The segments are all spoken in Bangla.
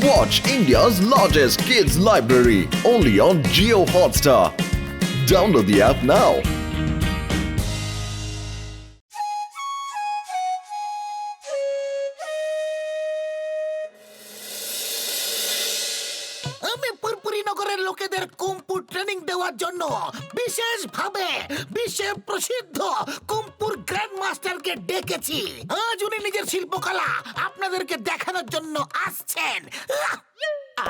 Watch India's largest kids library only on Jio Hotstar. Download the app now. আমি পুরপুরি নগরের লোকেদের কুম্ফু ট্রেনিং দেওয়ার জন্য বিশেষভাবে বিশ্বে প্রসিদ্ধ কুম্ফুর গ্র্যান্ড মাস্টারকে ডেকেছি। আজ উনি নিজের শিল্পকলা আপনাদেরকে দেখানোর জন্য আসছেন।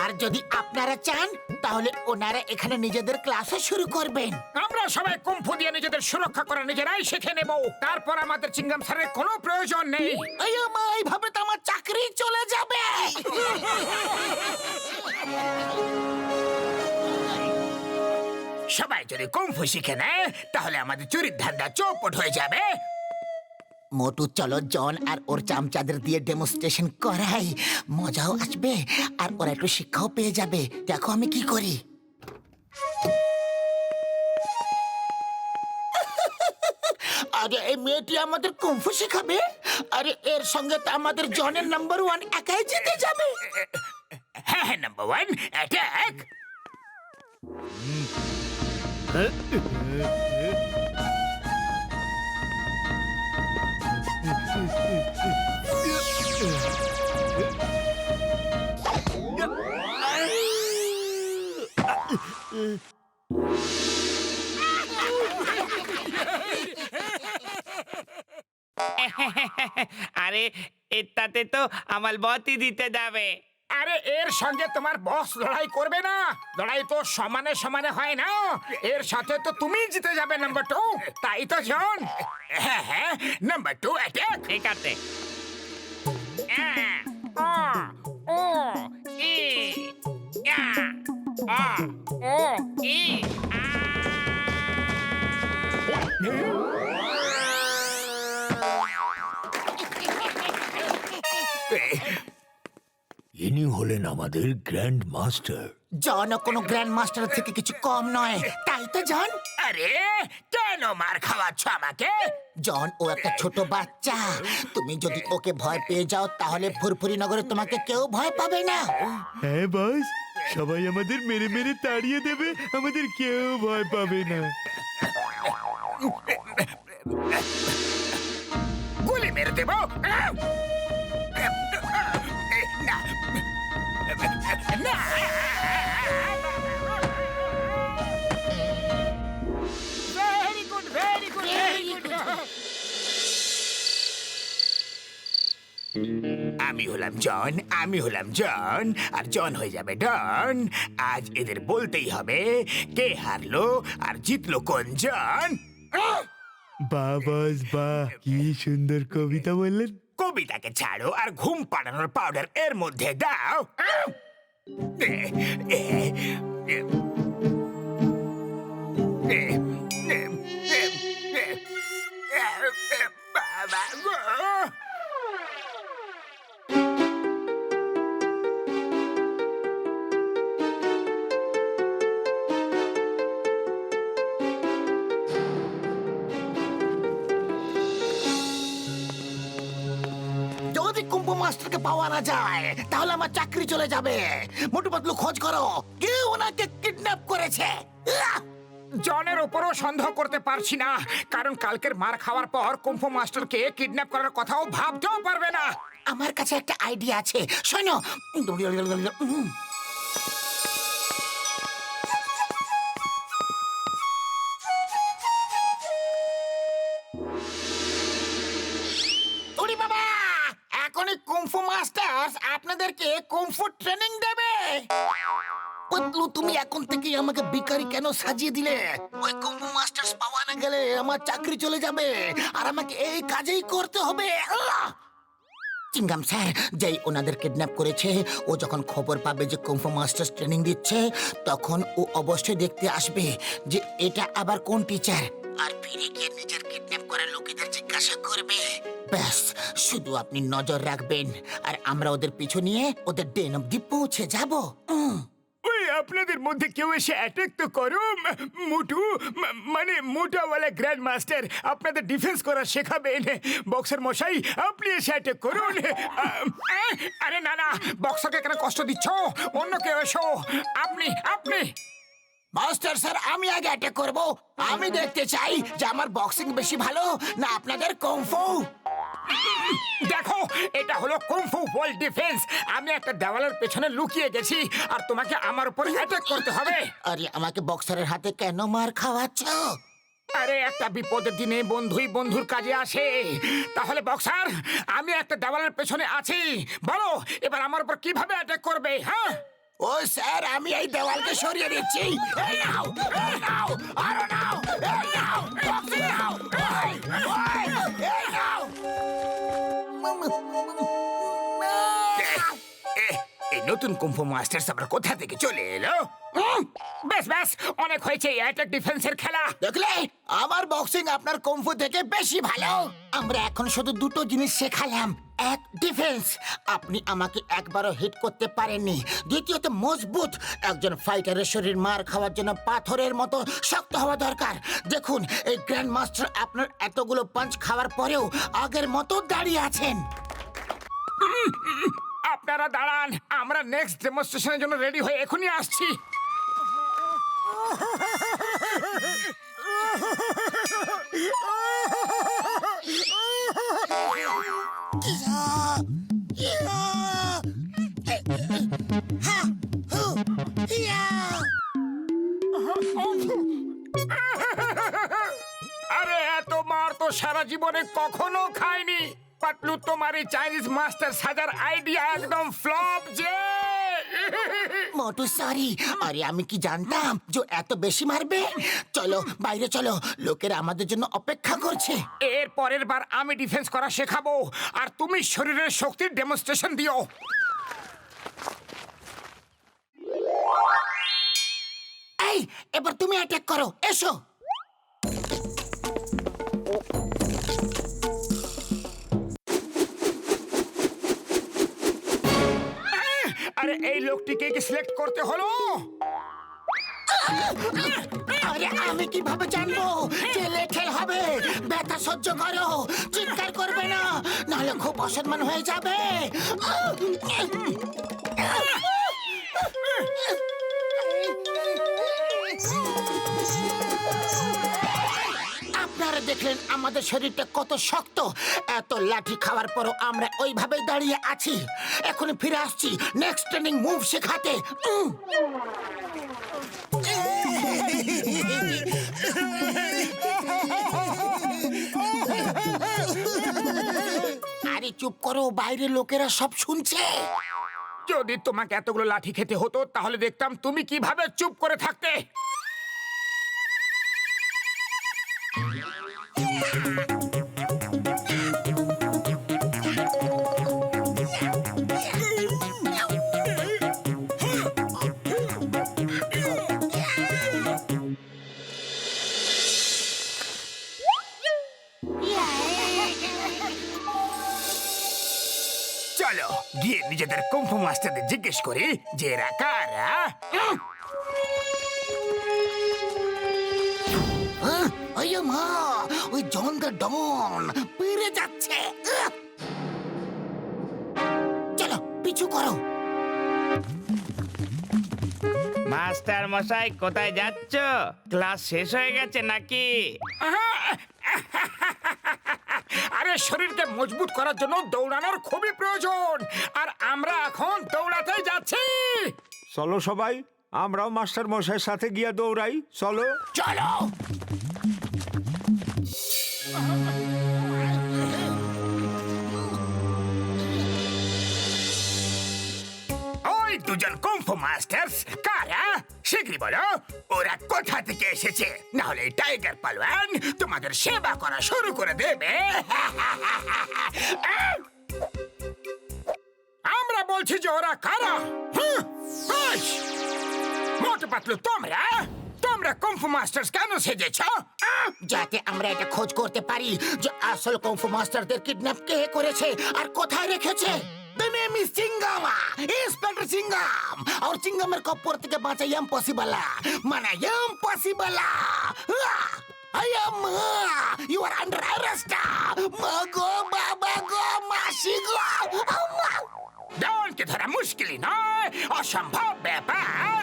আর যদি আপনারা চান তাহলে ওনারা এখানে নিজেদের ক্লাসও শুরু করবেন। আমরা সবাই কুম্ফু দিয়ে নিজেদের সুরক্ষা করে নিজেরাই শিখে নেব। তারপর আমাদের চিংগাম স্যারের কোনো প্রয়োজন নেই। এইভাবে তো আমার চাকরি চলে যাবে। সবাই যদি কুম্ফু শিখে নেয় তাহলে আমাদের চুরির ধান্দা চৌপট হয়ে যাবে। মোটু চলো জন আর ওর চামচাদের দিয়ে ডেমনস্ট্রেশন করাই, মজাও আসবে আর ওরা একটু শিক্ষাও পেয়ে যাবে। দেখো আমি কি করি। আরে এই মেয়েটি আমাদের কুম্ফু শেখাবে। আরে এর সঙ্গে তো আমাদের জনের নাম্বার 1 একাই জিতে যাবে। হ্যাঁ হ্যাঁ, নাম্বার 1 অ্যাটাক। আরে এটাতে তো আমার বতই দিতে যাবে। আরে এর সঙ্গে তোমার বস লড়াই করবে না। লড়াই তো সমানে সমানে হয় না। এর সাথে তো তুমি জিতে যাবে নাম্বার 2। তাই তো জন। হ্যাঁ হ্যাঁ, নাম্বার 2 অ্যাটাক। ঠিক আছে। ইনি হলেন আমাদের গ্র্যান্ড মাস্টার। জন কোনো গ্র্যান্ড মাস্টার থেকে কিছু কম নয়, তাই তো জন? আরে কেন মার খাওয়াচ্ছ আমাকে? জন ও একটা ছোট বাচ্চা। তুমি যদি ওকে ভয় পেয়ে যাও তাহলে ফুরফুরি নগরে তোমাকে কেউ ভয় পাবে না। হ্যাঁ বস, সবাই আমাদের মেরে মেরে তাড়িয়ে দেবে, আমাদের কেউ ভয় পাবে না। গুলি মেরে দেবো। না, very good, very good, very good. আমি হলাম জন, আর জন হয়ে যাবে ডন। আজ এদের বলতেই হবে কে হারলো আর জিতলো কোন জন। বাহ বস বাহ, কি সুন্দর কবিতা বললেন। কবিতাকে ছাড়ো আর ঘুম পাড়ানোর পাউডার এর মধ্যে দাও। বাবা গো। যদি কুম্ভু মাস্টারকে পাওয়া না যায় তাহলে আমার চাকরি চলে যাবে। মোটু পাতলু খোঁজ করো, কে ওনাকে কিডন্যাপ করেছে। জনের উপরও সন্দেহ করতে পারছি না, কারণ কালকের মার খাওয়ার পর কুম্ফু মাস্টারকে কিডন্যাপ করার কথাও ভাবতেও পারবে না। আমার কাছে একটা আইডিয়া আছে, শোনো। ওরে বাবা, এখনই কুম্ফু মাস্টার্স আপনাদেরকে কুম্ফু ট্রেনিং দেবে। পাতলু, তুমি এখন থেকেই আমাকে ভিখারি কেন সাজিয়ে দিলে? ওই কুম্ফু মাস্টার্স পাওয়া না গেলে আমার চাকরি চলে যাবে আর আমাকে এই কাজেই করতে হবে। চিংগাম স্যার যেই ওনাদের কিডন্যাপ করেছে, ও যখন খবর পাবে যে কুম্ফু মাস্টার্স ট্রেনিং দিচ্ছে, তখন ও অবশ্যই দেখতে আসবে যে এটা আবার কোন টিচার, আর ফিরে গিয়ে নিজের কিডন্যাপ করা লোকেদের জিজ্ঞাসা করবে। ব্যাস, শুধু আপনি নজর রাখবেন আর আমরা ওদের পিছু নিয়ে ওদের ডেন অব্দি পৌঁছে যাব। উই আপনাদের মধ্যে কেউ এসে অ্যাটাক তো করো মোটু মানে মোটাওয়ালা গ্র্যান্ড মাস্টার আপনাদের ডিফেন্স করা শেখাবেন বক্সার মশাই আপনি এসে অ্যাটাক করুন আরে না না বক্সারকে কেন কষ্ট দিচ্ছ অন্য কেউ এসো আপনি আপনি মাস্টার স্যার আমি আগে অ্যাটাক করব আমি দেখতে চাই যে আমার বক্সিং বেশি ভালো না আপনাদের কুংফু দেখো এটা হলো কুংফু ওয়ার্ল্ড ডিফেন্স আমি একটা দেওয়ালের পেছনে লুকিয়ে গেছি আর তোমাকে আমার উপর অ্যাটাক করতে হবে আরে আমাকে বক্সারের হাতে কেন মার খাওয়াচ্ছ আরে একটা বিপদের দিনে বন্ধুই বন্ধুর কাজে আসে তাহলে বক্সার আমি একটা দেওয়ালের পেছনে আছি বলো এবার আমার উপর কিভাবে অ্যাটাক করবে হ্যাঁ ও স্যার আমি এই দেওয়ালকে সরিয়ে দিচ্ছি এই নাও আরো নাও এই নাও বক্সিং নাও এই নাও এই নতুন কুম্ফু মাস্টার্স আবার কোথা থেকে চলে এলো বেশ বেশ অনেক হয়েছে অ্যাটাক ডিফেন্সের খেলা দেখলে আমার বক্সিং আপনার কুংফু থেকে বেশি ভালো আমরা এখন শুধু দুটো জিনিস শেখালাম এক ডিফেন্স আপনি আমাকে একবারও হিট করতে পারেননি দ্বিতীয়ত মজবুত একজন ফাইটারের শরীর মার খাওয়ার জন্য পাথরের মতো শক্ত হওয়া দরকার দেখুন এই গ্র্যান্ড মাস্টার আপনার এতগুলো পাঞ্চ খাওয়ার পরেও আগের মতো দাঁড়িয়ে আছেন আপনারা দাঁড়ান আমরা নেক্সট ডেমনস্ট্রেশনের জন্য রেডি হয়ে এখনই আসছি আরে এত মার তো সারা জীবনে কখনো খাইনি পাতলু তোমার এই চাইনিজ মাস্টার সাজার আইডিয়া একদম ফ্লপ যে মোটু সরি আরে আমি কি জানতাম যে এত বেশি মারবে চলো বাইরে চলো লোকেরা আমাদের জন্য অপেক্ষা করছে এর পরের বার আমি ডিফেন্স করা শেখাবো আর তুমি শরীরের শক্তির ডেমনস্ট্রেশন দিও এই এবার তুমি অ্যাটাক করো এসো আরে এই লোকটিকে কি সিলেক্ট করতে হলো আরে আমি কিভাবে জানবো যে লেখেল হবে ব্যথা সহ্য করো চিৎকার করবে না নাহলে খুব অসম্মান হয়ে যাবে আপনারা দেখলেন আমাদের শরীরটা কত শক্ত এত লাঠি খাওয়ার পরও আমরা ওইভাবেই দাঁড়িয়ে আছি এখন ফিরে আসছি নেক্সট ট্রেনিং মুভ শেখাতে আরে চুপ করো বাইরের লোকেরা সব শুনছে যদি তোমাকে এতগুলো লাঠি খেতে হতো তাহলে দেখতাম তুমি কিভাবে চুপ করে থাকতে চলো গিয়ে নিজেদের কুম্ফু মাস্টারদের জিজ্ঞেস করি যে এরা কারা ওই মা ওই জন দ্য ডন পেরে যাচ্ছে চলো পিছু করো মাস্টার মশাই কোথায় যাচ্ছ ক্লাস শেষ হয়ে গেছে নাকি আরে শরীরকে মজবুত করার জন্য দৌড়ানোর খুবই প্রয়োজন আর আমরা এখন দৌড়াতে যাচ্ছি চলো সবাই আমরাও মাস্টার মশাইয়ের সাথে গিয়ে দৌড়াই চলো চলো ওই দুজন কুম্ফু মাস্টার্স কারা শিগগিরই বলো ওরা কোথা থেকে এসেছে না হলে টাইগার পালোয়ান তোমাদের সেবা করা শুরু করে দেবে আমরা বলছি যে ওরা কারা মোটু পাতলু তোমরা তোমরা কুম্ফু মাস্টার্স কেন সেজেছ যাতে আমরা এটা খোঁজ করতে পারি যে আসল কুংফু মাস্টারদের কিডন্যাপ কে করেছে আর কোথায় রেখেছে The name is Chingama, Inspector Chingam. और चिंगमेर कपर থেকে বাঁচা impossible মানে impossible. I am you are under arrest. Mago baba go masigo. ডনকে ধরা মুশকিলই নয়, অসম্ভব ব্যাপার।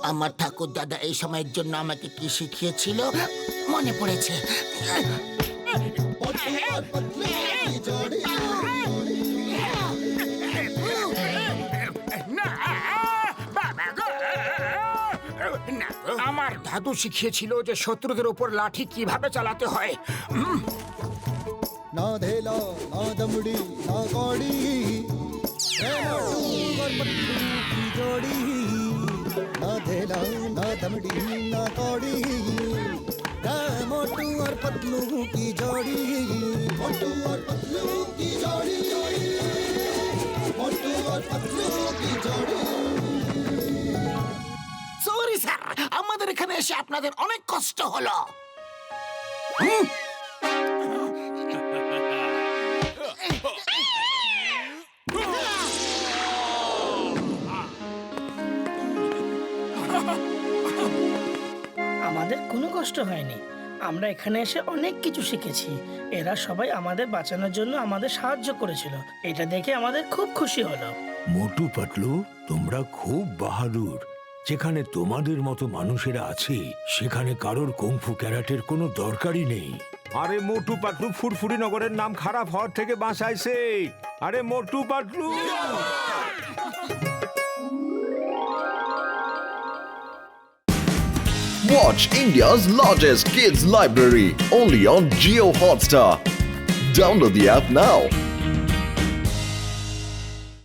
আমার ঠাকুর দাদা এই সময়ের জন্য আমাকে কি শিখিয়েছিল মনে পড়েছে। না, বাবা গো। না, আমার দাদু শিখিয়েছিল যে শত্রুদের উপর লাঠি কিভাবে চালাতে হয়। ना धेला ना दमड़ी ना कौड़ी है मोटू और पतलू की जोड़ी ना धेला ना दमड़ी ना कौड़ी है मोटू और पतलू की जोड़ी मोटू और पतलू की जोड़ी मोटू और पतलू की जोड़ी সরি স্যার, আমাদের এখানে এসে আপনাদের অনেক কষ্ট হলো। আমাদের কোনো কষ্ট হয়নি। আমরা এখানে এসে অনেক কিছু শিখেছি। এরা সবাই আমাদের বাঁচানোর জন্য আমাদের সাহায্য করেছিল। এটা দেখে আমাদের খুব খুশি হলো। মোটু পাতলু, তোমরা খুব বাহাদুর। যেখানে তোমাদের মতো মানুষেরা আছে সেখানে কারোর কুংফু ক্যারাটের কোনো দরকারই নেই। আরে মোটু পাতলু ফুরফুরি নগরের নাম খারাপ হওয়ার থেকে বাঁচাইছে। আরে Motu Patlu. Watch India's largest kids library only on Geo Hotstar. Download the app now.